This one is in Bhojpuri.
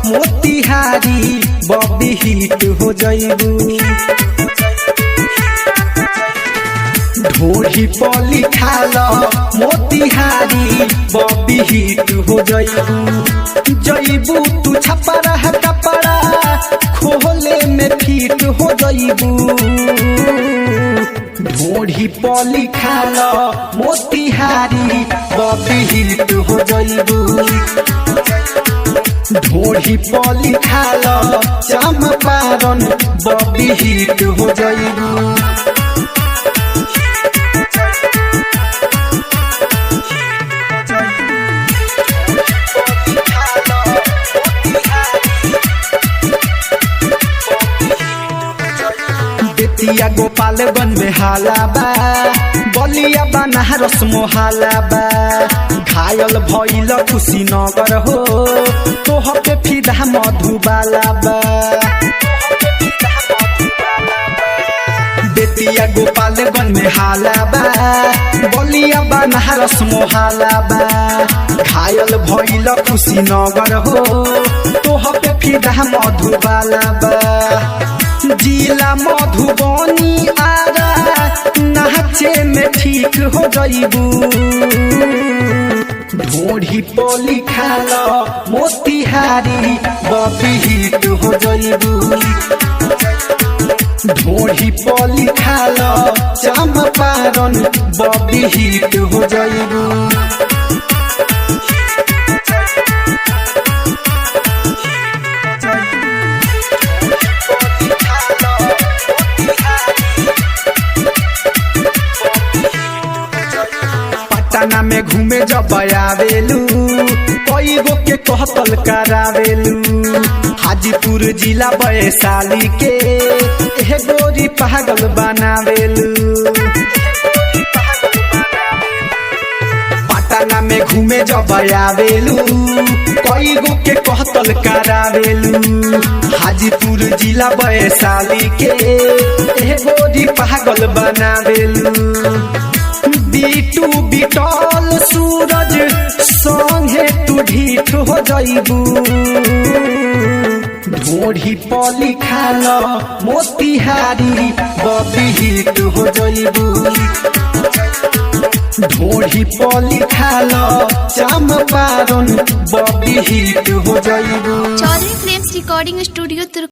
मोतिहारी बॉबी हिट हो जाइबू। ढोरी पली खाल मोतिहारी बॉबी हिट हो जाइबू। जइबू तू छपरा कपड़ा खोले में फिट हो जाइबू। ढोरी पली खाल मोतिहारी बॉबी हिट हो जाइबू। ढोरी पली खाल चंपारण बॉबी हिट हो जाइबू। बेतिया गोपालगंज में हालाबा, बलिया बनारस मोहालाबा। घायल भइल कुशीनगर हो, तोह पे फिदा मधुबालाबा। बेतिया गोपालगंज में हालाबा, बलिया बनारस मोहालाबा। घायल भइल कुशीनगर हो, तोह पे फिदा मधुबालाबा। जिला मधुबनी आरा नाचे में ठीक हो जाइबू। ढोरी पली खाल मोतिहारी बॉबी हिट हो जाइबू। ढोरी पली खाल चंपारण बॉबी हिट हो जाइबू। पटना में घूमे जब आवेलू, कई गो के कहतल करावेलू। हाजीपुर जिला वैशाली के एह गोरी पागल बनावेलू। पटना में घूमे जब आवेलू, कई गो के कहतल करावेलू। हाजीपुर जिला वैशाली के एह गोरी पागल बनावेलू। बीटू बिटल सूरज संगे तू ढीठ हो जाइबू। ढोरी पली खाल मोतिहारी बॉबी हिट हो जाइबू। ढोरी पली खाल चंपारण बॉबी हिट हो जाइबू। Chaudhary films recording studio